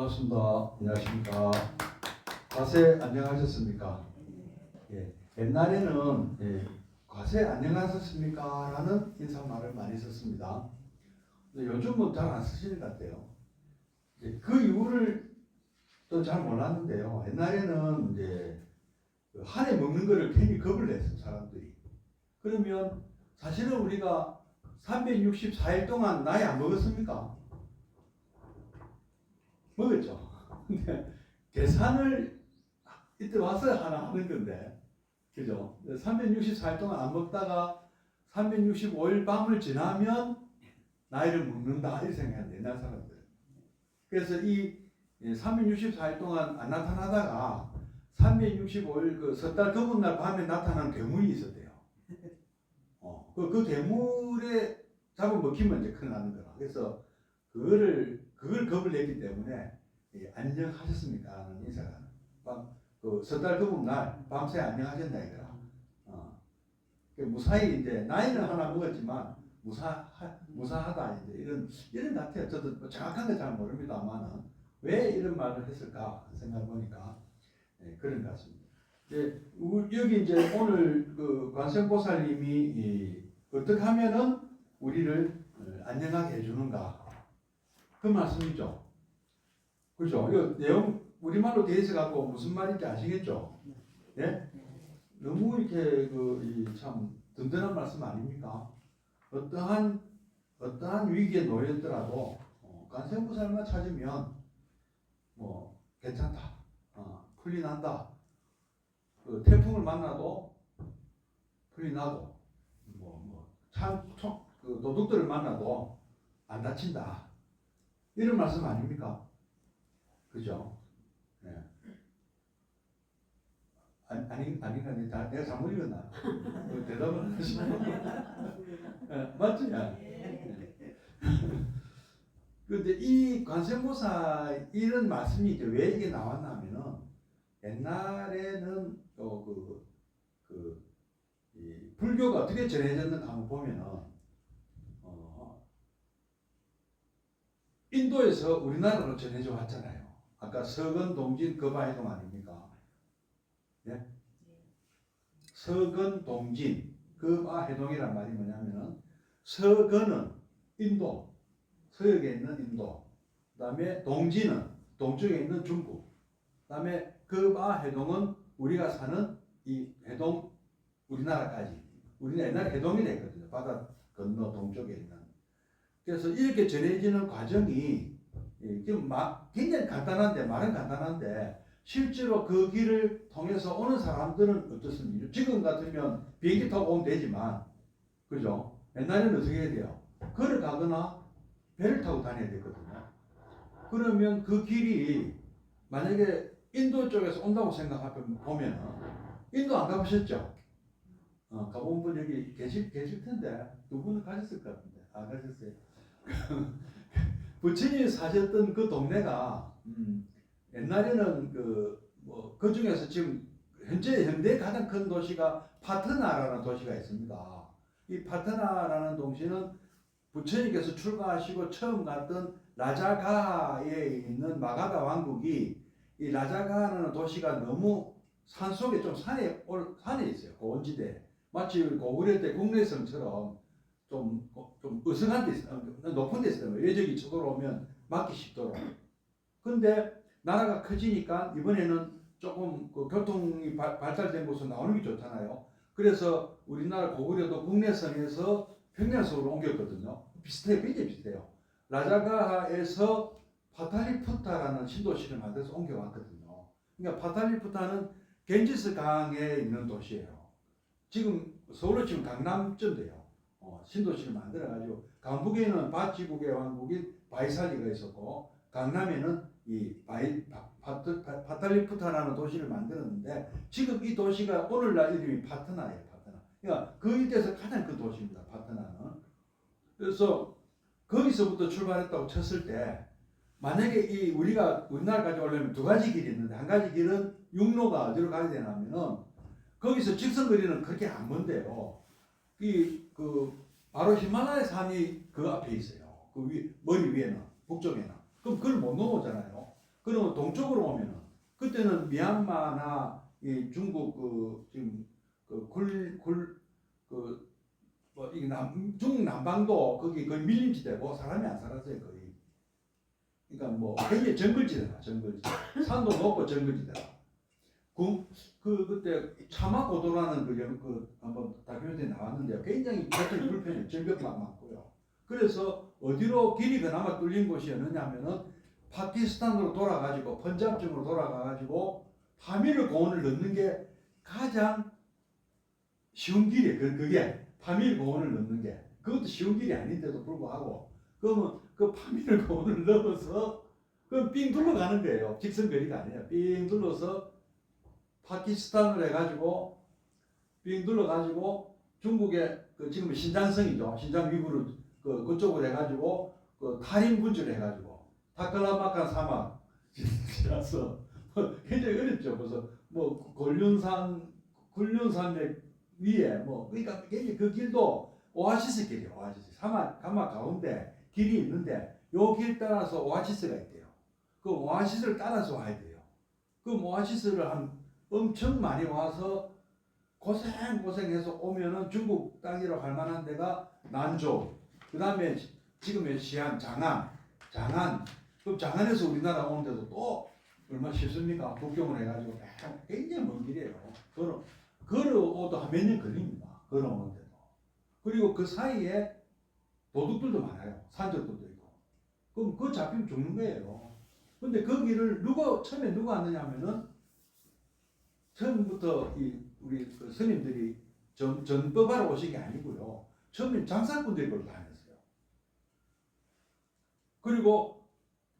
반갑습니다. 안녕하십니까. 과세 안녕하셨습니까? 예, 옛날에는 과세 안녕하셨습니까? 라는 인사말을 많이 썼습니다. 근데 요즘은 잘 안 쓰시는 것 같아요. 그 이유를 또 잘 몰랐는데요. 옛날에는 이제 한 해 먹는 거를 괜히 겁을 냈어요, 사람들이. 그러면 사실은 우리가 364일 동안 나이 안 먹었습니까? 먹었죠. 근데 계산을 이때 와서 하나 하는 건데, 그죠? 364일 동안 안 먹다가 365일 밤을 지나면 나이를 먹는다 이렇게 생각하는데, 옛날 사람들. 그래서 이 364일 동안 안 나타나다가 365일 그 석 달 검은 날 밤에 나타난 괴물이 있었대요. 그 괴물에 잡아먹히면 이제 큰일 나는 거라. 그래서 그걸 겁을 냈기 때문에 안녕하셨습니까? 하는 인사가 석 달 검은 날 밤새 안녕하셨나 이거라. 무사히 이제 나이는 하나 먹었지만 무사하다 이제 이런 같아요. 저도 정확한 건 잘 모릅니다만은 왜 이런 말을 했을까 생각해 보니까 그런 것 같습니다. 여기 이제 오늘 그 관세음보살님이 어떻게 하면은 우리를 안녕하게 해주는가 그 말씀이죠. 그죠? 이 내용 우리말로 되어 있어 갖고 무슨 말인지 아시겠죠? 예? 너무 이렇게 참 든든한 말씀 아닙니까? 어떠한 위기에 놓였더라도 관세음보살만 찾으면 뭐 괜찮다, 풀리 난다. 그 태풍을 만나도 풀리 나고, 그 도둑들을 만나도 안 다친다. 이런 말씀 아닙니까? 그죠? 네. 아닌가? 내가 잘못 읽었나? 대답을 하시면. 네, 맞죠? 그런데 이 관세음보살 이런 말씀이 이제 왜 이게 나왔냐면은 옛날에는 이 불교가 어떻게 전해졌는가 한번 보면은 인도에서 우리나라로 전해져 왔잖아요. 아까 서건, 동진, 거바해동 아닙니까? 예? 서건, 동진, 거바해동이란 말이 뭐냐면은 서건은 인도, 서역에 있는 인도, 그 다음에 동진은 동쪽에 있는 중국, 그 다음에 거바해동은 우리가 사는 이 해동, 우리나라까지. 우리는 옛날에 해동이라 했거든요. 바다 건너 동쪽에 있는. 그래서 이렇게 전해지는 과정이 굉장히 간단한데, 말은 간단한데, 실제로 그 길을 통해서 오는 사람들은 어떻습니까? 지금 같으면 비행기 타고 오면 되지만, 그죠? 옛날에는 어떻게 해야 돼요? 걸어가거나 배를 타고 다녀야 되거든요. 그러면 그 길이 만약에 인도 쪽에서 온다고 생각하면 인도 안 가보셨죠? 가본 분 여기 계실 텐데 두 분은 가셨을 것 같은데 안 가셨어요? 부처님이 사셨던 그 동네가 옛날에는 그 중에서 지금 현대 가장 큰 도시가 파트나라는 도시가 있습니다. 이 파트나라는 도시는 부처님께서 출가하시고 처음 갔던 라자가에 있는 마가다 왕국이 이 라자가라는 도시가 너무 산속에 좀 산에 있어요. 고원지대. 마치 고구려 때 국내성처럼 좀 으슥한 데 있어요. 높은 데 있어요. 외적이 쳐들어오면 막기 쉽도록. 근데 나라가 커지니까 이번에는 조금 교통이 발달된 곳으로 나오는 게 좋잖아요. 그래서 우리나라 고구려도 국내성에서 평양성으로 옮겼거든요. 비슷해요. 굉장히 비슷해요. 라자가에서 파탈리푸타라는 신도시를 만들어서 옮겨왔거든요. 그러니까 파탈리푸타는 겐지스 강에 있는 도시예요. 지금 서울로 치면 강남쯤 돼요. 신도시를 만들어가지고 강북에는 바치국의 왕국인 바이살리가 있었고 강남에는 이 파탈리푸타라는 도시를 만들었는데 지금 이 도시가 오늘날 이름이 파트나예요. 파트나. 그러니까 그 일대에서 가장 큰 도시입니다. 파트나는. 그래서 거기서부터 출발했다고 쳤을 때 만약에 우리가 우리나라까지 오려면 두 가지 길이 있는데 한 가지 길은 육로가 어디로 가야 되냐면은 거기서 직선거리는 그렇게 안 먼데요. 바로 히말라야 산이 그 앞에 있어요. 머리 위에는 북쪽에는. 그럼 그걸 못 넘어오잖아요. 그러면 동쪽으로 오면은 그때는 미얀마나 이 중국 그 지금 그굴굴그뭐 이게 중국 남방도 거기 거의 밀림지대고 사람이 안 살았어요 거의. 그러니까 뭐 굉장히 정글지대다 정글지대. 산도 높고 정글지대다. 그때 차마고도라는 그 한번 다큐멘터리 나왔는데요. 굉장히 교통이 불편해요. 절벽만 많고요. 그래서 어디로 길이 그나마 뚫린 곳이었느냐면은 파키스탄으로 돌아가지고 펀잡 쪽으로 돌아가가지고 파미르 공원을 넣는 게 가장 쉬운 길이에요. 그게 파미르 공원을 넣는 게 그것도 쉬운 길이 아닌데도 불구하고 그러면 그 파미르 공원을 넣어서 그럼 삥 둘러가는 거예요. 직선거리가 아니에요. 삥 둘러서 파키스탄을 해가지고 빙 둘러가지고 중국의 그 지금 신장성이죠. 신장 위부를 그쪽으로 해가지고 그 탈인 분주를 해가지고 타클라마칸 사막 지나서 굉장히 어렵죠. 그래서 뭐 굴륜산맥 위에 뭐 그러니까 굉장히 그 길도 오아시스 길이에요. 오아시스 사막 가운데 길이 있는데 요 길 따라서 오아시스가 있대요. 그 오아시스를 따라서 와야 돼요. 그 오아시스를 엄청 많이 와서 고생해서 오면은 중국 땅이라고 할 만한 데가 난조, 그 다음에 지금의 시안, 장안. 그럼 장안에서 우리나라 오는데도 또 얼마 쉽습니까? 국경을 해가지고 굉장히 먼 길이에요. 걸어오도 한 몇 년 걸립니다. 걸어오는데도. 그리고 그 사이에 도둑들도 많아요. 산적들도 있고. 그럼 그거 잡히면 죽는 거예요. 근데 거기를 처음에 누가 왔느냐 하면은 처음부터 우리 그 스님들이 전법하러 오신 게 아니고요. 처음엔 장사꾼들이 그걸 다녔어요. 그리고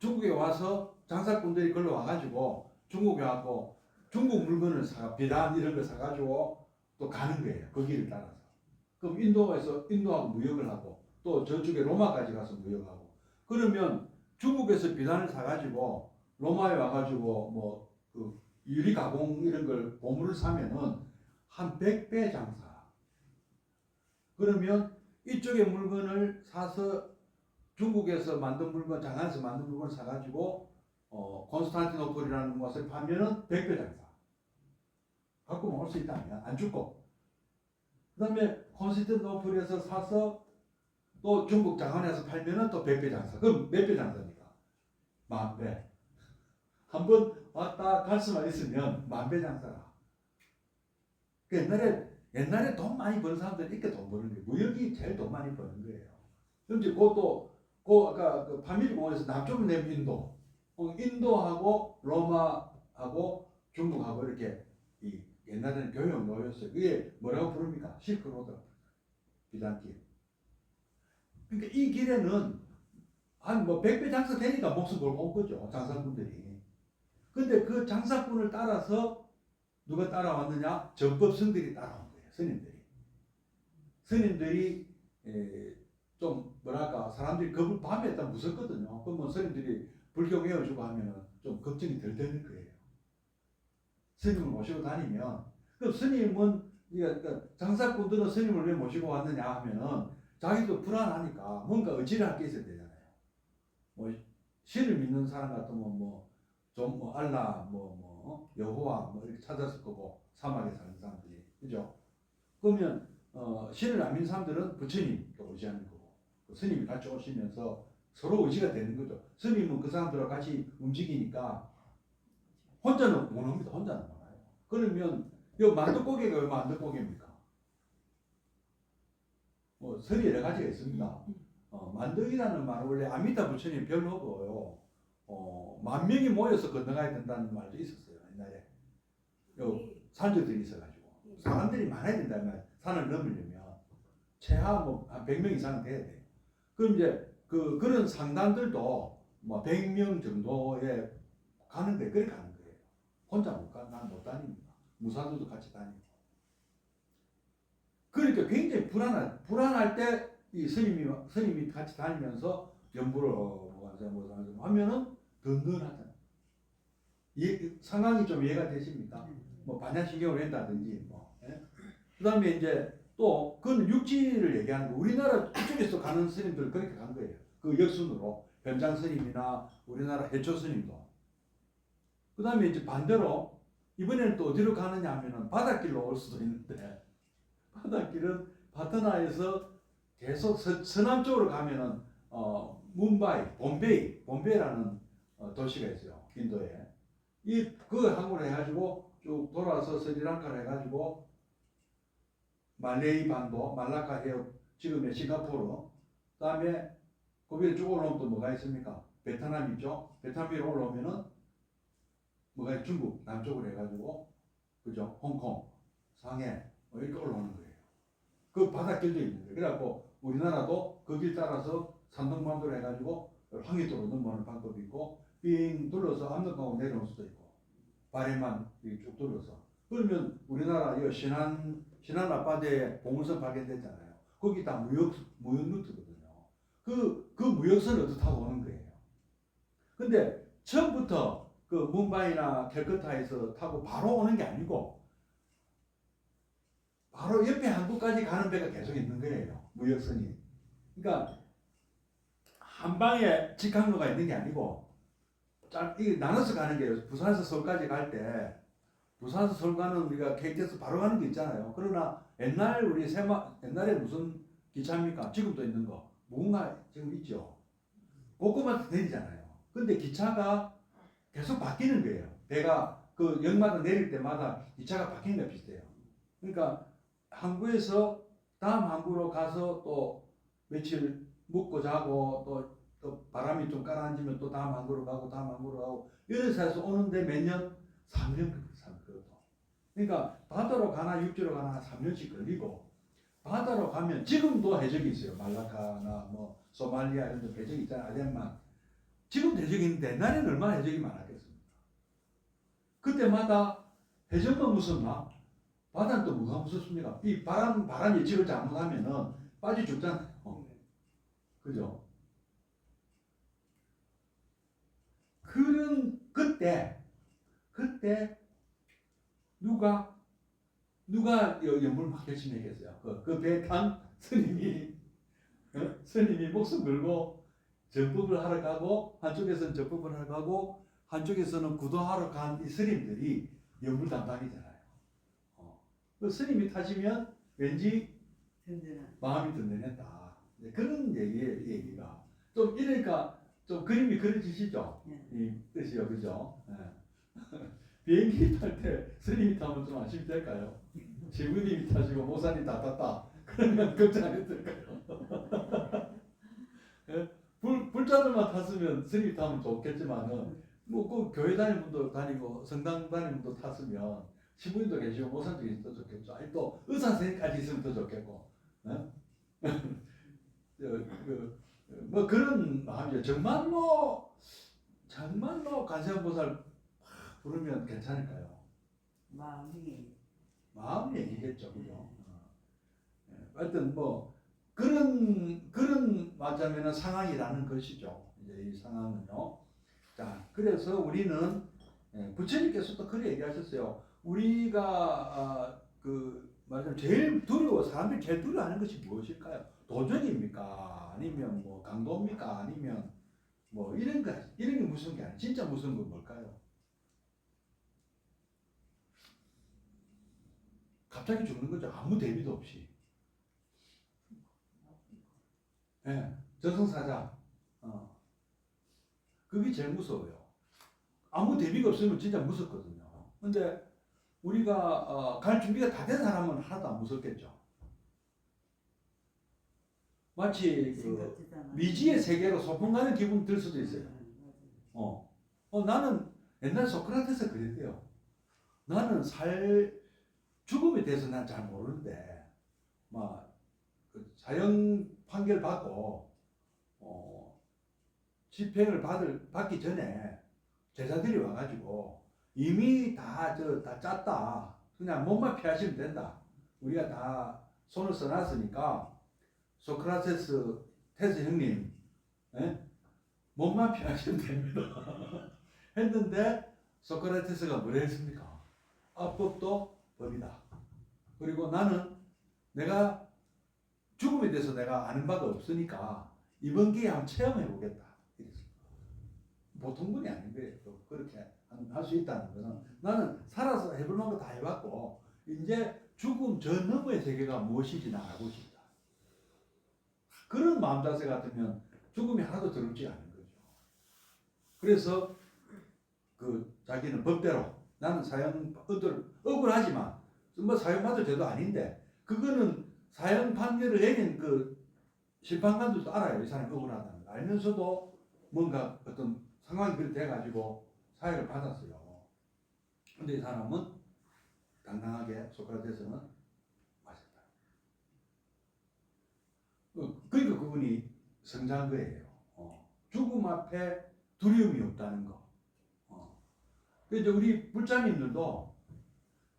중국에 와서 장사꾼들이 걸로 와가지고 중국에 와서 중국 물건을 비단 이런 거 사가지고 또 가는 거예요. 그 길을 따라서. 그럼 인도하고 무역을 하고 또 저쪽에 로마까지 가서 무역하고 그러면 중국에서 비단을 사가지고 로마에 와가지고 뭐그 유리 가공 이런 걸 보물을 사면은 한 100배 장사. 그러면 이쪽에 물건을 사서 중국에서 만든 물건, 장안에서 만든 물건을 사가지고 콘스탄티노플이라는 곳을 파면은 100배 장사. 갖고 올 수 있다면 안 죽고. 그 다음에 콘스탄티노플에서 사서 또 중국 장안에서 팔면은 또 100배 장사. 그럼 몇 배 장사입니까? 10,000배. 한번 왔다 갈 수만 있으면 10,000배 장사라. 그 옛날에 돈 많이 버는 사람들이 이렇게 돈 버는 거예요. 무역이 제일 돈 많이 버는 거예요. 그런데 아까 그 파밀리 공원에서 남쪽으로 내면 인도하고 로마하고 중국하고 이렇게 옛날에는 교역 노였어요. 그게 뭐라고 부릅니까? 실크로드. 비단길. 그러니까 이 길에는 한 100배 장사 되니까 목숨 걸고 온 거죠. 장사꾼들이. 근데 그 장사꾼을 따라서 누가 따라왔느냐? 전법성들이 따라온 거예요. 스님들이 좀 뭐랄까 사람들이 밤에 일단 무섭거든요. 그러면 스님들이 불교 외워주고 하면은 좀 걱정이 덜 되는 거예요. 스님을 모시고 다니면 그럼 스님은 그러니까 장사꾼들은 스님을 왜 모시고 왔느냐 하면은 자기도 불안하니까 뭔가 의지를 할 게 있어야 되잖아요. 뭐 신을 믿는 사람 같으면 알라 여호와 이렇게 찾았을 거고 사막에 사는 사람들이 그죠? 그러면 신을 안 믿는 사람들은 부처님 또 의지하는 거고 스님이 같이 오시면서 서로 의지가 되는 거죠. 스님은 그 사람들과 같이 움직이니까 혼자는 못 옵니다. 혼자는 못 와요. 그러면 이 만두고개가 왜 만두고개입니까? 설이 여러 가지가 있습니다. 만덕이라는 말은 원래 아미타 부처님 별로고요. 10,000명이 모여서 건너가야 된다는 말도 있었어요. 옛날에. 산적들이 있어가지고. 사람들이 많아야 된다는 말. 산을 넘으려면. 최하 한 100명 이상은 돼야 돼요. 그럼 이제 그런 상단들도 100명 정도에 가는데, 그렇게 가는 거예요. 혼자 난 못 다닙니다. 무사들도 같이 다니고. 그러니까 굉장히 불안할 때 이 스님이 같이 다니면서 연부를 하면은 든든하잖아요. 상황이 좀 이해가 되십니까? 반야신경을 한다든지 예? 그다음에 이제 또 그건 육지를 얘기하는 거. 우리나라 이쪽에서 가는 스님들 그렇게 간 거예요. 그 역순으로 변장 스님이나 우리나라 해초 스님도 그 다음에 이제 반대로 이번에는 또 어디로 가느냐 하면은 바닷길로 올 수도 있는데 바닷길은 파트나에서 계속 서남쪽으로 가면은 뭄바이, 봄베이라는 도시가 있어요. 인도에. 그 항구를 해가지고 쭉 돌아서 스리랑카를 해가지고 말레이 반도, 말라카 해협, 지금의 싱가포르, 그다음에 거기에 쭉 올라오면 또 뭐가 있습니까? 베트남 있죠? 베트남 위로 올라오면은 뭐가 중국 남쪽으로 해가지고 그죠? 홍콩, 상해 이렇게 올라오는 거예요. 그 바닷길도 있는 거예요. 그래갖고 우리나라도 그 길 따라서 산동반도로 해가지고 황해도로 넘어오는 방법이 있고 빙 둘러서 압록강으로 내려올 수도 있고 바래만 쭉 둘러서 그러면 우리나라 이 신안 앞바다에 봉우선 발견됐잖아요. 거기 다 무역 루트거든요. 그 무역선을 또 타고 오는 거예요. 근데 처음부터 그 뭄바이나 캘커타에서 타고 바로 오는 게 아니고 바로 옆에 한국까지 가는 배가 계속 있는 거예요. 무역선이. 그러니까 한 방에 직항로가 있는 게 아니고 이게 나눠서 가는 게요. 부산에서 서울까지 갈 때 부산에서 서울 가는 우리가 KTX 바로 가는 게 있잖아요. 그러나 옛날에 무슨 기차입니까? 지금도 있는 거 무궁화 지금 있죠. 그것만 내리잖아요. 근데 기차가 계속 바뀌는 거예요. 배가 그 역마다 내릴 때마다 기차가 바뀌는 게 비슷해요. 그러니까 항구에서 다음 항구로 가서 또 며칠 묵고 자고 또 바람이 좀 가라앉으면 또 다음 항구로 가고 다음 항구로 가고 이래서 해서 오는데 몇 년? 3년 걸려요. 그러니까 바다로 가나 육지로 가나 3년씩 걸리고 바다로 가면 지금도 해적이 있어요. 말라카나 뭐 소말리아 이런 데 해적이 있잖아요. 아덴만 지금도 해적이 있는데 옛날에는 얼마나 해적이 많았겠습니까? 그때마다 해적만 무섭나? 바다는 또 뭐가 무섭습니까? 이 바람 예측을 잘못하면은 빠져 죽잖아요. 그죠? 그때 누가 연불 막 열심히 했겠어요. 그 배 탄 스님이 목숨 걸고 전법을 하러 가고 한쪽에서는 전법을 하러 가고 한쪽에서는 구도하러 간 이 스님들이 연불 담당이잖아요. 그 스님이 타시면 왠지 마음이 든든했다. 그런 얘기가 좀 이러니까 좀 그림이 그려지시죠? 이 뜻이요, 그죠? 네. 비행기 탈 때 스님이 타면 좀 안심이 될까요? 지부님이 타시고 모사님 다 탔다. 그러면 걱정 안 해도 될까요? 예? 불자들만 탔으면 스님이 타면 좋겠지만은 뭐꼭 교회 다니는 분도 다니고 성당 다니는 분도 탔으면 시부님도 계시고 모사님도 계시면 더 좋겠죠. 아니 또 의사 선생님까지 있으면 더 좋겠고. 예? 뭐 그런 마음이죠. 정말로 관세음보살 부르면 괜찮을까요? 마음 얘기겠죠, 그죠? 하여튼 뭐 그런 말하자면 상황이라는 것이죠. 이제 이 상황은요. 자, 그래서 우리는 부처님께서도 그렇게 얘기하셨어요. 우리가 말하자면 제일 사람들이 제일 두려워하는 것이 무엇일까요? 도적입니까? 아니면 뭐 강도입니까? 아니면 뭐 이런 게 무서운 게 아니에요. 진짜 무서운 건 뭘까요? 갑자기 죽는 거죠. 아무 대비도 없이. 저승사자. 그게 제일 무서워요. 아무 대비가 없으면 진짜 무섭거든요. 근데 우리가 갈 준비가 다 된 사람은 하나도 안 무섭겠죠. 마치 미지의 세계로 소풍 가는 기분 들 수도 있어요. 나는 옛날 소크라테스 그랬대요. 나는 죽음에 대해서 난 잘 모르는데 사형 판결 받고 집행을 받기 전에 제자들이 와가지고 이미 다 짰다. 그냥 몸만 피하시면 된다. 우리가 다 손을 써놨으니까 소크라테스 형님, 몸만 피하시면 됩니다. 했는데 소크라테스가 뭐라 했습니까? 법도 법이다. 그리고 나는 내가 죽음에 대해서 내가 아는 바가 없으니까 이번 기회에 한번 체험해 보겠다. 보통 분이 아닌 거예요. 그렇게 할 수 있다는 거는 나는 살아서 해볼 만한 거 다 해봤고 이제 죽음 저 너머의 세계가 무엇인지 나 알고 싶다. 그런 마음 자세 같으면 죽음이 하나도 두렵지 않은 거죠. 그래서 그 자기는 법대로 나는 사형 억울하지만 뭐 사형받을 죄도 아닌데 그거는 사형 판결을 내린 그 심판관들도 알아요. 이 사람이 억울하다는 거 알면서도 뭔가 어떤 상황이 그렇게 돼가지고 사형을 받았어요. 근데 이 사람은 당당하게 소크라테스는 마셨다. 그러니까 그분이 성장한 거예요. 죽음 앞에 두려움이 없다는 거. 그래서 우리 불자님들도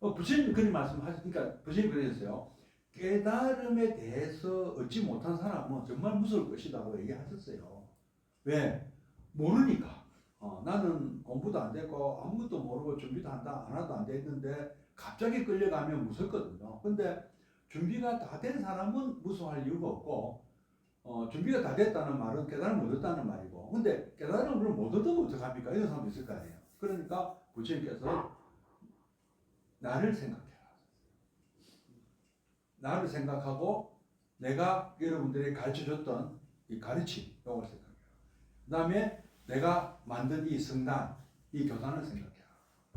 부처님 그런 말씀하시니까 부처님 그러셨어요. 깨달음에 대해서 얻지 못한 사람은 정말 무서울 것이라고 얘기하셨어요. 왜? 모르니까. 나는 공부도 안 되고 아무것도 모르고 준비도 안 하나도 안 됐는데 갑자기 끌려가면 무섭거든요. 근데 준비가 다 된 사람은 무서워할 이유가 없고 준비가 다 됐다는 말은 깨달음을 얻었다는 말이고 근데 깨달음을 못 얻으면 어떡합니까? 이런 사람도 있을 거 아니에요. 그러니까 부처님께서 나를 생각해라. 나를 생각하고 내가 여러분들이 가르쳐줬던 이 가르침 이걸 생각해라. 그 다음에 내가 만든 이 성단, 이 교단을 생각해라.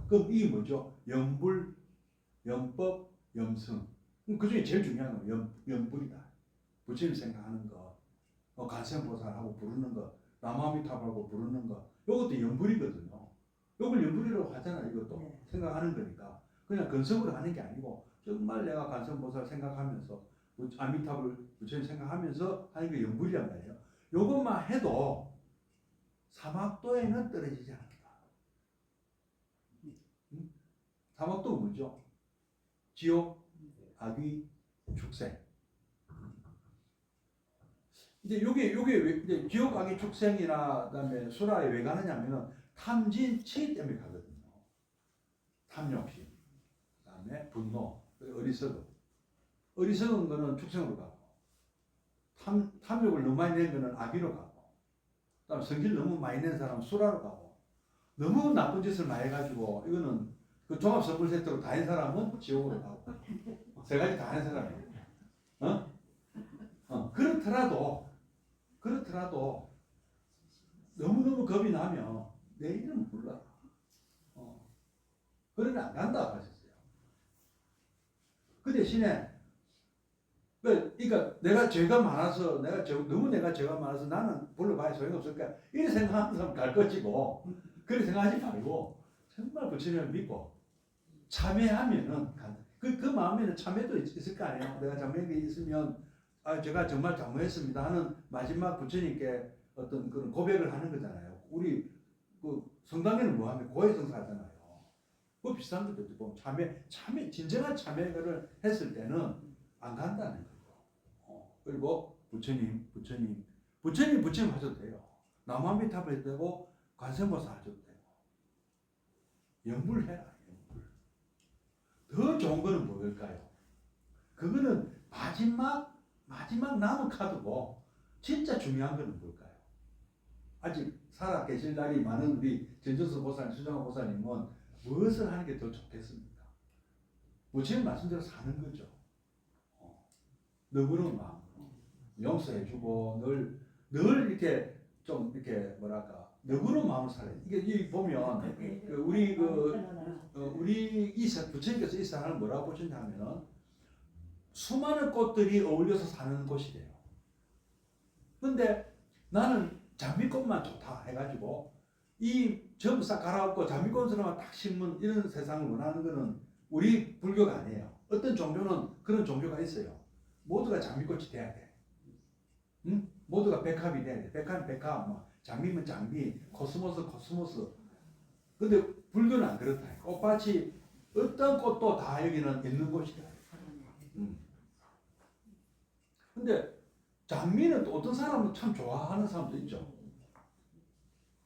그럼 이게 뭐죠? 염불, 염법, 염승. 그 중에 제일 중요한 건 염불이다. 부처님 생각하는 거, 간세음보살하고 부르는 거, 남아미탑하고 부르는 거, 이것도 염불이거든요. 이걸 염불이라고 하잖아요. 이것도 네. 생각하는 거니까 그냥 건성으로 하는 게 아니고 정말 내가 간세음보살 생각하면서 아미탑을 부처님 생각하면서 하는 게 염불이란 말이에요. 이것만 해도 사막도에는 떨어지지 않는다. 사막도는 뭐죠? 지옥, 악귀, 축생. 이제 요게 왜 이제 지옥, 악귀, 축생이나 그다음에 수라에 왜 가느냐면은 탐진, 치기 때문에 가거든요. 탐욕심, 그다음에 분노, 어리석음. 어리석은 거는 축생으로 가고, 탐욕을 너무 많이 낸 거는 악귀로 가고. 그다음 성질 너무 많이 낸 사람은 수라로 가고 너무 나쁜 짓을 많이 해가지고 이거는 그 종합 선물 세트로 다 한 사람은 지옥으로 가고 세 가지 다 한 사람이에요. 그렇더라도 너무너무 겁이 나면 내 이름 불러. 그러면 안 간다고 하셨어요. 그 대신에 그러니까 내가 죄가 많아서 너무 내가 죄가 많아서 나는 불러봐야 소용없을까 이렇게 생각하는 사람 갈 것이고 그렇게 생각하지 말고 정말 부처님을 믿고 참회하면은 그 마음에는 참회도 있을 거 아니에요. 내가 참회가 있으면 제가 정말 잘못했습니다 하는 마지막 부처님께 어떤 그런 고백을 하는 거잖아요. 우리 그 성당에는 뭐 하면 고해성사하잖아요. 그 비슷한 것도 보면 참회 진정한 참회를 했을 때는 안 간다는 거죠. 그리고 부처님 하셔도 돼요. 남아미탑을 해도 되고 관세음보살 하셔도 되고 염불해라. 염불. 더 좋은 거는 뭘까요? 그거는 마지막 남은 카드고 진짜 중요한 거는 뭘까요? 아직 살아 계실 날이 많은 우리 전전수 보살님, 수정화 보살님은 무엇을 하는 게 더 좋겠습니까? 부처님 말씀대로 사는 거죠. 너그러운 마음으로 용서해주고 늘 이렇게 좀 이렇게 뭐랄까 너그러운 마음을 살아야 돼. 이게 보면 우리 부처님께서 이 세상을 뭐라고 보셨냐면은 수많은 꽃들이 어울려서 사는 곳이래요. 근데 나는 장미꽃만 좋다 해가지고 이 전부 싹 갈아엎고 장미꽃으로만 딱 심은 이런 세상을 원하는 거는 우리 불교가 아니에요. 어떤 종교는 그런 종교가 있어요. 모두가 장미꽃이 돼야 돼. 응? 모두가 백합이 돼야 돼. 백합은 백합, 장미면 장미, 코스모스. 근데 불교는 안 그렇다. 꽃밭이 어떤 꽃도 다 여기는 있는 곳이다. 근데 장미는 또 어떤 사람은 참 좋아하는 사람도 있죠.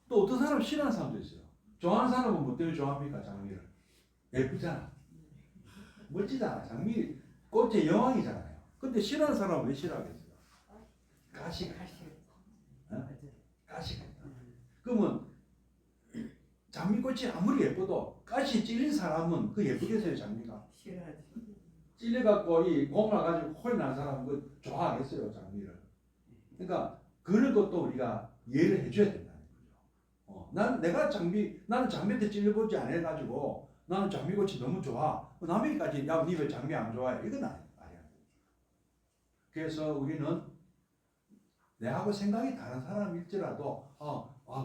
또 어떤 사람은 싫어하는 사람도 있어요. 좋아하는 사람은 뭐 때문에 좋아합니까? 장미를. 예쁘잖아. 멋지잖아. 장미 꽃의 여왕이잖아요. 근데 싫어하는 사람은 왜 싫어하겠어요? 가시가 있다. 그러면 장미꽃이 아무리 예뻐도 가시 찔린 사람은 그 예쁘겠어요 장미가? 싫어하지. 찔려갖고 이 고말 가지고 홀 난 사람은 그 좋아하겠어요 장미를. 그러니까 그런 것도 우리가 이해를 해줘야 된다는 거죠. 나는 장미한테 찔려보지 않아가지고 나는 장미꽃이 너무 좋아. 남에게까지 야, 니 왜 장미 안 좋아해? 이건 아니야. 그래서 우리는 내하고 생각이 다른 사람일지라도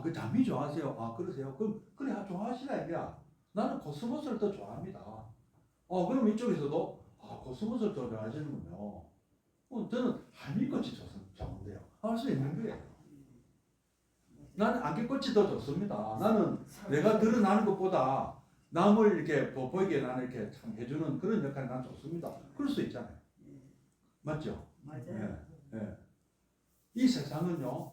그 장미 좋아하세요? 그러세요? 그래 좋아하시라 이거야. 나는 코스모스를 더 좋아합니다. 그럼 이쪽에서도 코스모스를 더 좋아하시는군요. 저는 한일꽃이 좋은데요. 할 수 있는 거예요. 나는 안개꽃이 더 좋습니다. 나는 내가 드러나는 것보다 남을 이렇게 보이게 나는 이렇게 참 해주는 그런 역할이 난 좋습니다. 그럴 수 있잖아요. 맞죠? 맞아요. 예. 이 세상은요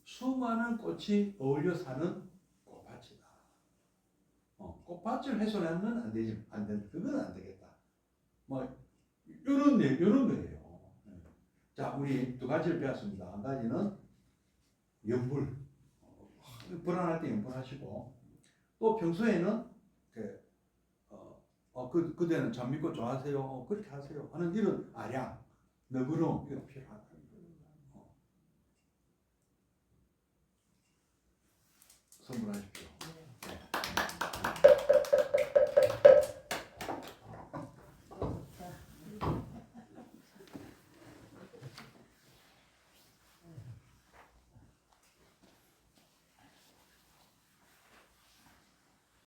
수많은 꽃이 어울려 사는 꽃밭이다. 꽃밭을 훼손하면 안 된다. 그건 안 되겠다. 뭐 이런 거예요. 자, 우리 두 가지를 배웠습니다. 한 가지는 염불, 불안할 때 염불하시고, 또 평소에는 그대는 장미꽃 좋아하세요? 그렇게 하세요. 하는 이런 아량, 너그러움 이거 필요하다. 선물하십시오.